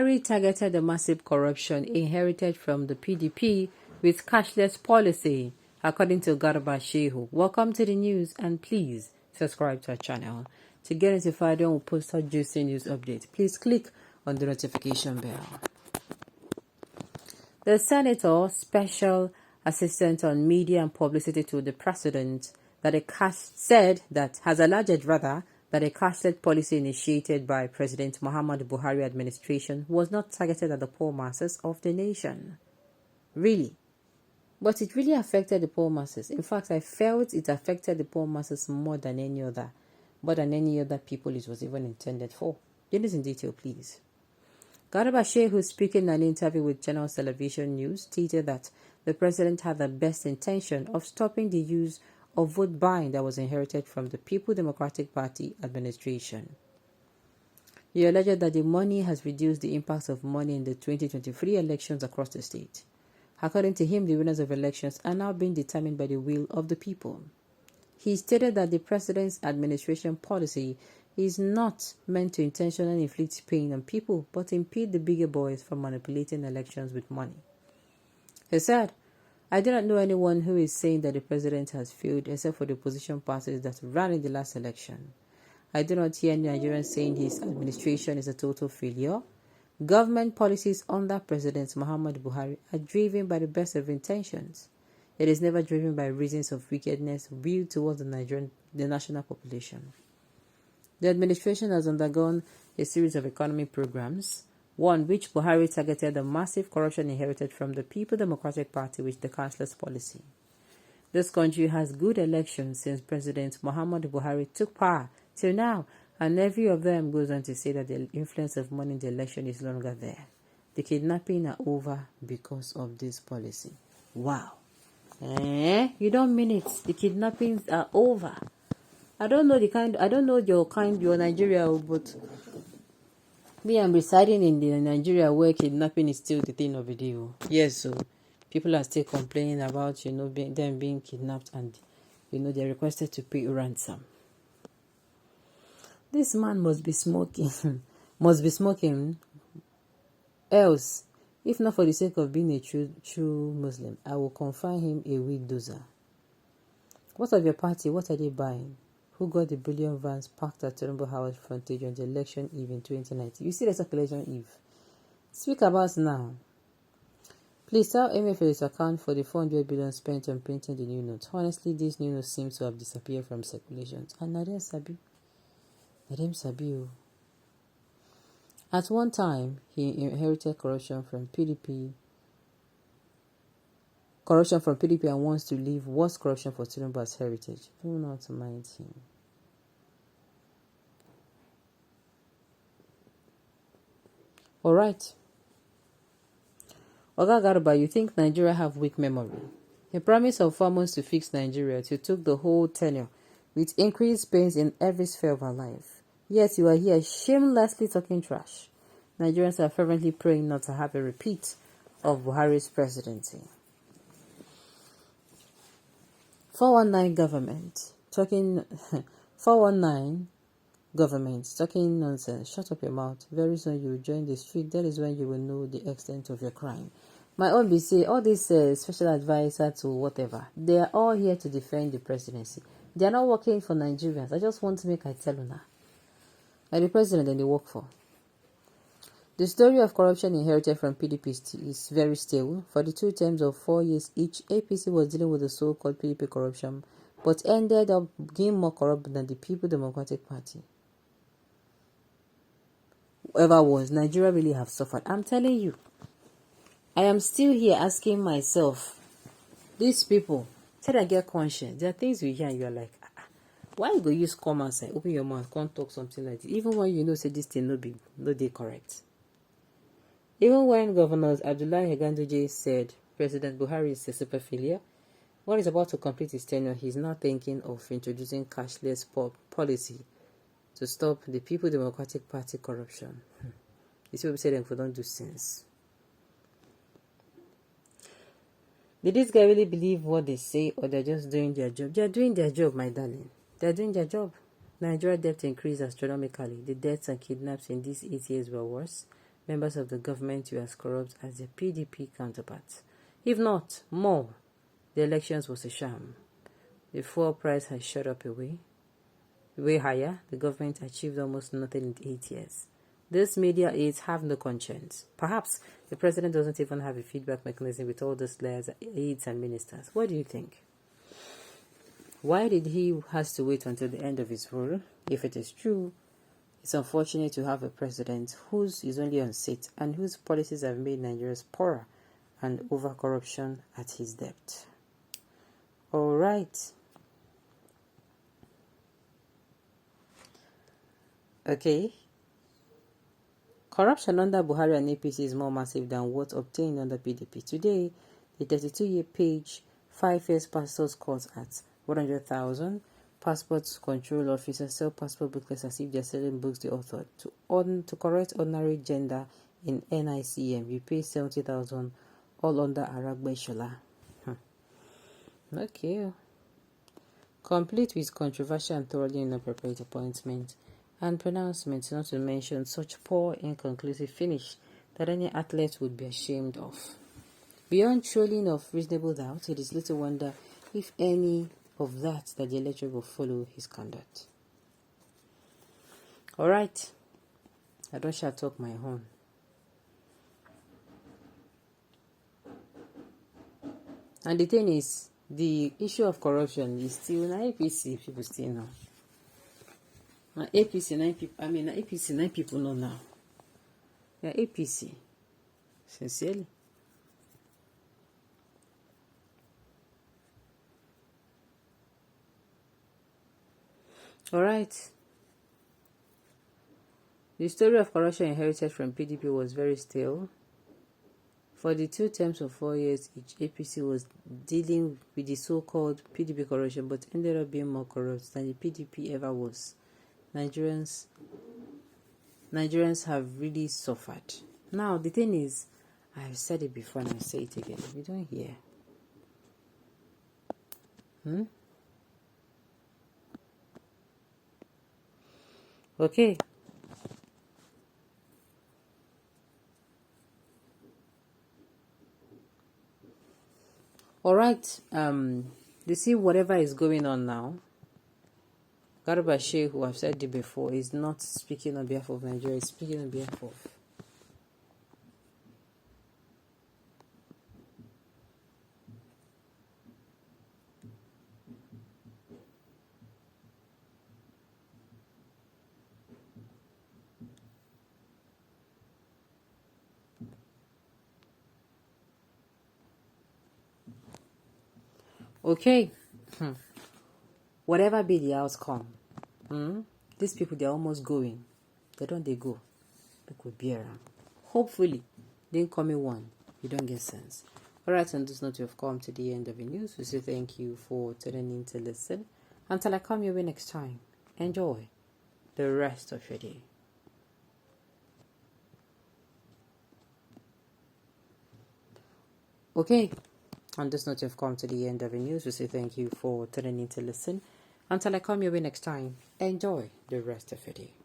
Buhari targeted the massive corruption inherited from the PDP with cashless policy, according to Garba Shehu. Welcome to the news, and please subscribe to our channel. To get notified when we post our juicy news updates, please click on the notification bell. The Senator, Special Assistant on Media and Publicity to the President, that a has alleged that a cashless policy initiated by President Muhammad Buhari administration was not targeted at the poor masses of the nation. Really? But it really affected the poor masses. In fact, I felt it affected the poor masses more than any other people it was even intended for. Read this in detail, please. Garba Shehu, speaking in an interview with Channel Television News, stated that the president had the best intention of stopping the use of vote buying that was inherited from the People Democratic Party administration. He alleged that the money has reduced the impact of money in the 2023 elections across the state. According to him, the winners of elections are now being determined by the will of the people. He stated that the president's administration policy is not meant to intentionally inflict pain on people, but impede the bigger boys from manipulating elections with money. He said, "I do not know anyone who is saying that the president has failed except for the opposition parties that ran in the last election. I do not hear any Nigerians saying his administration is a total failure. Government policies under President Muhammad Buhari are driven by the best of intentions. It is never driven by reasons of wickedness viewed towards the national population." The administration has undergone a series of economic programs, one which Buhari targeted the massive corruption inherited from the People Democratic Party with the cashless policy. This country has good elections since President Muhammad Buhari took power till now, and every of them goes on to say that the influence of money in the election is no longer there. The kidnapping are over because of this policy. Wow. You don't mean it. The kidnappings are over. I don't know your Nigeria, but me, I'm residing in the Nigeria where kidnapping is still the thing of the day. Yes, so people are still complaining about, them being kidnapped, and, they're requested to pay ransom. This man must be smoking. Else, if not for the sake of being a true Muslim, I will confine him a weed dozer. What of your party? What are they buying? Who got the brilliant vans parked at Tinubu House frontage on the election eve in 2019? You see the election eve. Speak about now. Please tell MFA to account for the 400 billion spent on printing the new notes. Honestly, this new note seems to have disappeared from circulations. And Nadem Sabi. At one time, he inherited corruption from PDP and wants to leave worse corruption for Tinubu as heritage. Do not mind him. Alright. Oga Garba, you think Nigeria have weak memory? A promise of 4 months to fix Nigeria, you took the whole tenure with increased pains in every sphere of our life. Yet you are here shamelessly talking trash. Nigerians are fervently praying not to have a repeat of Buhari's presidency. 419 government talking 419 government talking nonsense. Shut up your mouth. Very soon you will join the street. That is when you will know the extent of your crime. My own be say all these special advisor to whatever, they are all here to defend the presidency. They are not working for Nigerians. I just want to make I tell you now. And the president and they work for. The story of corruption inherited from PDP is very stale. For the 2 terms of 4 years each, APC was dealing with the so-called PDP corruption, but ended up being more corrupt than the People Democratic Party. Whoever was, Nigeria really have suffered. I'm telling you. I am still here asking myself, these people, till I get conscience, there are things you hear and you're like, why you go use common sense, open your mouth, can't talk something like this, even when you know say this thing no dey correct. Even when Governor Abdullahi Ganduje said President Buhari is a super failure, when he's about to complete his tenure, he's now thinking of introducing cashless policy to stop the People Democratic Party corruption. You see what we say them for don't do sense. Did this guy really believe what they say, or they're just doing their job? They're doing their job, my darling. They're doing their job. Nigeria debt increased astronomically. The deaths and kidnaps in these 8 years were worse members of the government were as corrupt as their PDP counterparts. If not more, the elections was a sham. The fuel price has shot up way higher. The government achieved almost nothing in 8 years. These media aides have no conscience. Perhaps the president doesn't even have a feedback mechanism with all those layers, aides and ministers. What do you think? Why did he has to wait until the end of his rule? If it is true, it's unfortunate to have a president whose is only on seat and whose policies have made Nigerians poorer and over corruption at his depth. All right. Okay. Corruption under Buhari and APC is more massive than what obtained under PDP. Today, the 32-year page, 5 years passports cost at 100,000. Passport control officers sell passport booklets as if they're selling books the author. To correct ordinary gender in NICM, you pay 70,000, all under Aragbe Shola. Okay. Complete with controversial and thoroughly inappropriate appointment and pronouncements, not to mention such poor, inconclusive finish that any athlete would be ashamed of. Beyond showing of reasonable doubt, it is little wonder, if any, of that the electorate will follow his conduct. All right. I don't shall talk my horn. And the thing is, the issue of corruption is still in APC. People still know. Now APC 9 people. APC 9 people know now. Yeah, APC. Sincerely. All right. The story of corruption inherited from PDP was very stale. For the 2 terms of 4 years, each APC was dealing with the so-called PDP corruption, but ended up being more corrupt than the PDP ever was. Nigerians have really suffered. Now, the thing is, I've said it before and I'll say it again. You don't hear. Okay. All right. You see, whatever is going on now, Garba Sheikh, who I've said it before, is not speaking on behalf of Nigeria, he's speaking on behalf of okay. Whatever be the outcome, these people, they're almost going. They go. They could bear them. Hopefully, the incoming one, you don't get sense. Alright, on this note, you've come to the end of the news. We say thank you for tuning in to listen. Until I come your way next time, enjoy the rest of your day. Okay. On this note, you've come to the end of the news. We say thank you for tuning in to listen. Until I come your way next time, enjoy the rest of your day.